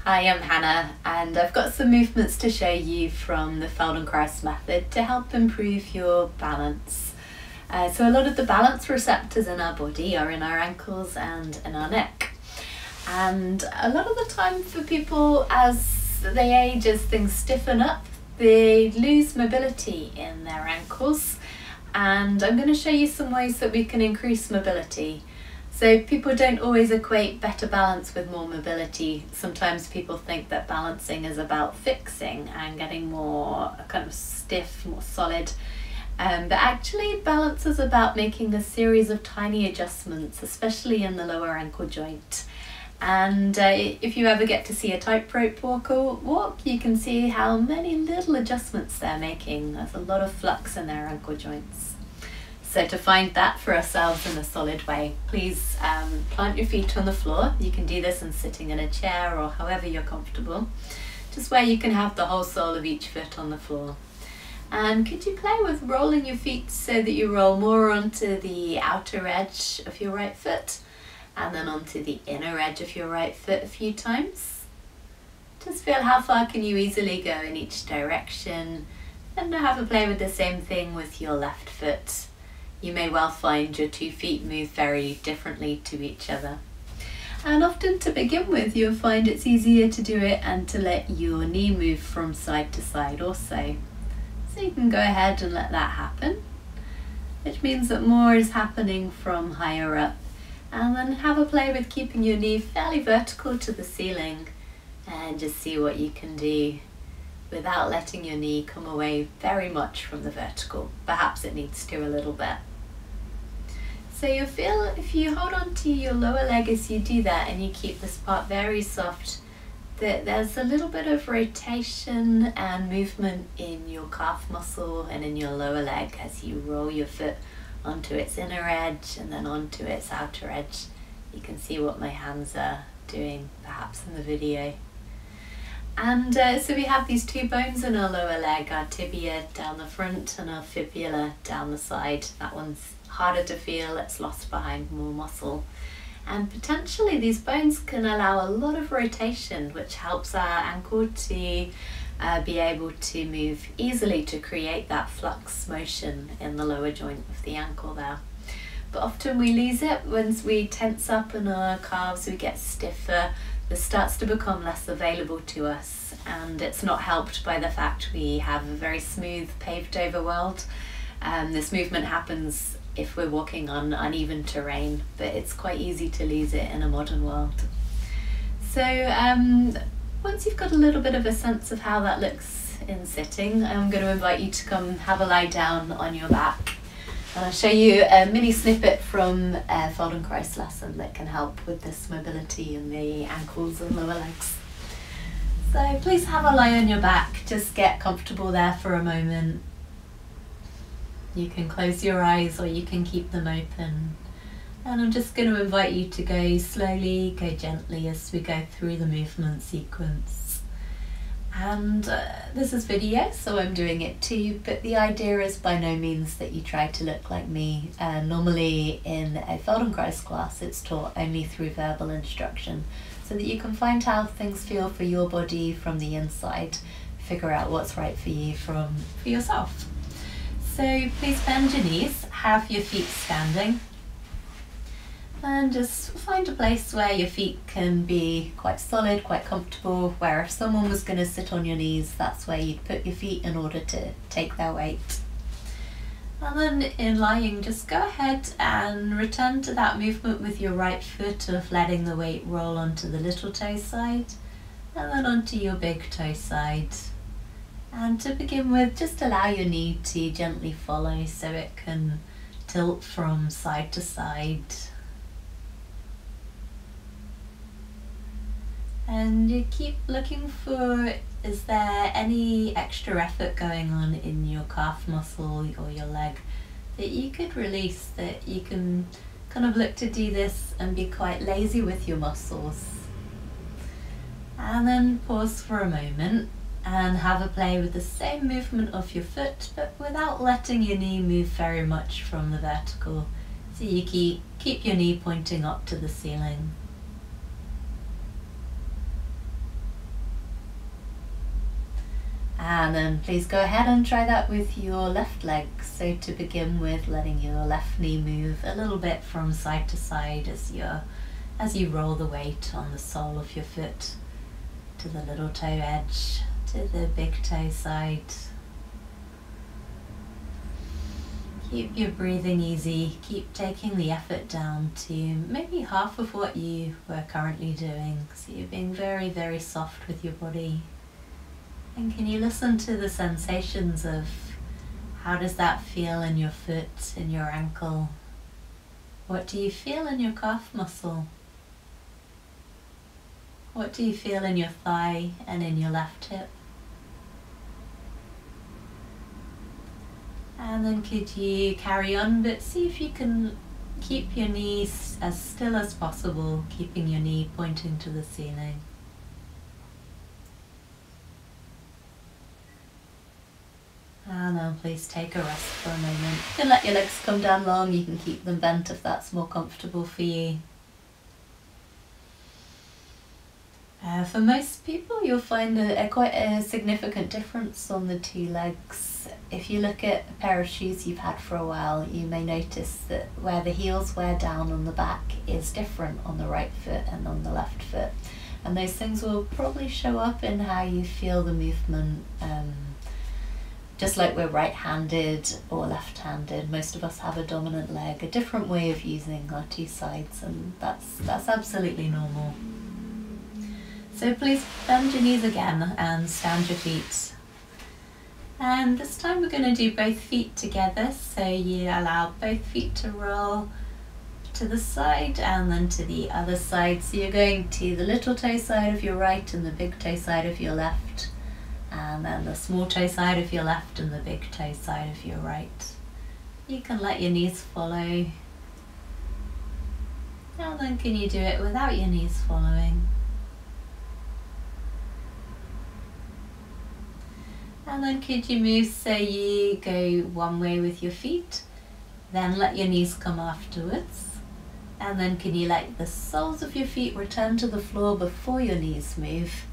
Hi, I'm Hannah, and I've got some movements to show you from the Feldenkrais method to help improve your balance. So a lot of the balance receptors in our body are in our ankles and in our neck. And a lot of the time for people, as they age, as things stiffen up, they lose mobility in their ankles. And I'm going to show you some ways that we can increase mobility. So people don't always equate better balance with more mobility. Sometimes people think that balancing is about fixing and getting more kind of stiff, more solid. But actually balance is about making a series of tiny adjustments, especially in the lower ankle joint. And if you ever get to see a tightrope walker walk, you can see how many little adjustments they're making. There's a lot of flux in their ankle joints. So to find that for ourselves in a solid way, please plant your feet on the floor. You can do this in sitting in a chair or however you're comfortable, just where you can have the whole sole of each foot on the floor. And could you play with rolling your feet so that you roll more onto the outer edge of your right foot and then onto the inner edge of your right foot a few times? Just feel how far can you easily go in each direction, and have a play with the same thing with your left foot. You may well find your 2 feet move very differently to each other. And often to begin with, you'll find it's easier to do it and to let your knee move from side to side also. So you can go ahead and let that happen, which means that more is happening from higher up. And then have a play with keeping your knee fairly vertical to the ceiling and just see what you can do without letting your knee come away very much from the vertical. Perhaps it needs to a little bit. So you'll feel, if you hold on to your lower leg as you do that and you keep this part very soft, that there's a little bit of rotation and movement in your calf muscle and in your lower leg as you roll your foot onto its inner edge and then onto its outer edge. You can see what my hands are doing perhaps in the video. And so we have these 2 bones in our lower leg, our tibia down the front and our fibula down the side. That one's harder to feel, it's lost behind more muscle. And potentially these bones can allow a lot of rotation, which helps our ankle to be able to move easily to create that flux motion in the lower joint of the ankle there. But often we lose it once we tense up in our calves, we get stiffer. This starts to become less available to us, and it's not helped by the fact we have a very smooth paved over world. This movement happens if we're walking on uneven terrain, but it's quite easy to lose it in a modern world. So once you've got a little bit of a sense of how that looks in sitting, I'm going to invite you to come have a lie down on your back. And I'll show you a mini snippet from a Feldenkrais lesson that can help with this mobility in the ankles and lower legs. So please have a lie on your back, just get comfortable there for a moment. You can close your eyes or you can keep them open. And I'm just going to invite you to go slowly, go gently as we go through the movement sequence. And this is video, so I'm doing it too, but the idea is by no means that you try to look like me. Normally in a Feldenkrais class it's taught only through verbal instruction, so that you can find how things feel for your body from the inside, figure out what's right for you for yourself. So please bend your knees, have your feet standing, and just find a place where your feet can be quite solid, quite comfortable, where if someone was going to sit on your knees, that's where you'd put your feet in order to take their weight. And then in lying, just go ahead and return to that movement with your right foot of letting the weight roll onto the little toe side and then onto your big toe side. And to begin with, just allow your knee to gently follow so it can tilt from side to side. And you keep looking for, is there any extra effort going on in your calf muscle or your leg that you could release, that you can kind of look to do this and be quite lazy with your muscles. And then pause for a moment and have a play with the same movement of your foot, but without letting your knee move very much from the vertical. So you keep your knee pointing up to the ceiling. And then please go ahead and try that with your left leg. So to begin with, letting your left knee move a little bit from side to side as you roll the weight on the sole of your foot to the little toe edge, to the big toe side. Keep your breathing easy, keep taking the effort down to maybe half of what you were currently doing. So you're being very, very soft with your body. And can you listen to the sensations of how does that feel in your foot, in your ankle? What do you feel in your calf muscle? What do you feel in your thigh and in your left hip? And then could you carry on, but see if you can keep your knees as still as possible, keeping your knee pointing to the ceiling. And then please take a rest for a moment. You can let your legs come down long, you can keep them bent if that's more comfortable for you. For most people, you'll find quite a significant difference on the two legs. If you look at a pair of shoes you've had for a while, you may notice that where the heels wear down on the back is different on the right foot and on the left foot. And those things will probably show up in how you feel the movement. Just like we're right-handed or left-handed, most of us have a dominant leg, a different way of using our two sides, and that's absolutely normal. So please bend your knees again and stand your feet. And this time we're going to do both feet together, so you allow both feet to roll to the side and then to the other side. So you're going to the little toe side of your right and the big toe side of your left, and then the small toe side of your left and the big toe side of your right. You can let your knees follow. And then can you do it without your knees following? And then could you move so you go one way with your feet, then let your knees come afterwards. And then can you let the soles of your feet return to the floor before your knees move,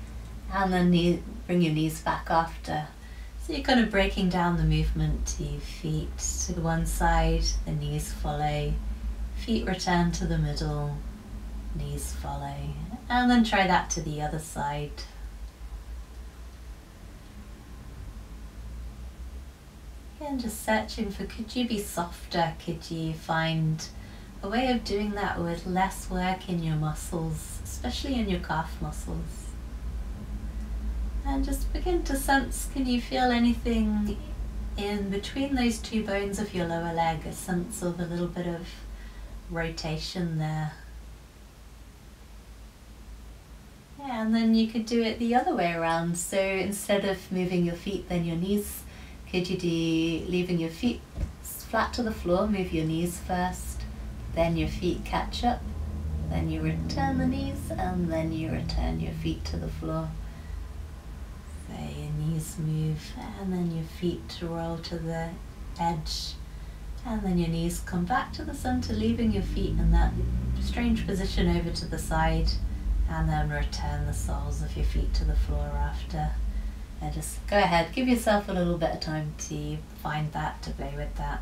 and then bring your knees back after. So you're kind of breaking down the movement to feet to the one side, the knees follow, feet return to the middle, knees follow, and then try that to the other side. And just searching for, could you be softer? Could you find a way of doing that with less work in your muscles, especially in your calf muscles? And just begin to sense, can you feel anything in between those two bones of your lower leg, a sense of a little bit of rotation there? Yeah, and then you could do it the other way around. So instead of moving your feet, then your knees, could you do leaving your feet flat to the floor, move your knees first, then your feet catch up, then you return the knees, and then you return your feet to the floor. So your knees move, and then your feet roll to the edge, and then your knees come back to the center, leaving your feet in that strange position over to the side, and then return the soles of your feet to the floor after. And just go ahead, give yourself a little bit of time to find that, to play with that.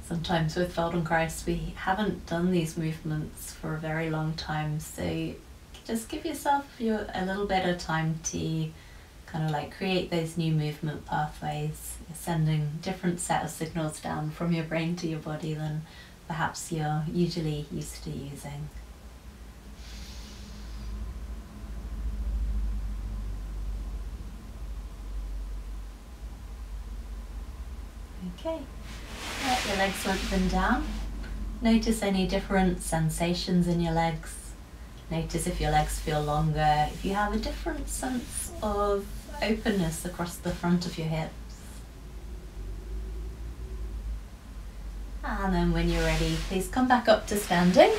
Sometimes with Feldenkrais we haven't done these movements for a very long time, so just give yourself a little bit of time to kind of like create those new movement pathways. You're sending different set of signals down from your brain to your body than perhaps you're usually used to using. Okay, let your legs lengthen down. Notice any different sensations in your legs. Notice if your legs feel longer, if you have a different sense of openness across the front of your hips. And then when you're ready, please come back up to standing.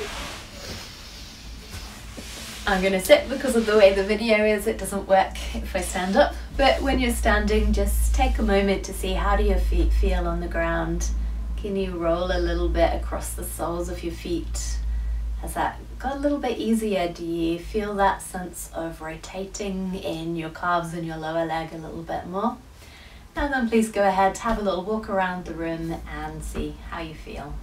I'm going to sit because of the way the video is, it doesn't work if I stand up. But when you're standing, just take a moment to see how do your feet feel on the ground. Can you roll a little bit across the soles of your feet? Has that got a little bit easier? Do you feel that sense of rotating in your calves and your lower leg a little bit more? And then please go ahead, have a little walk around the room and see how you feel.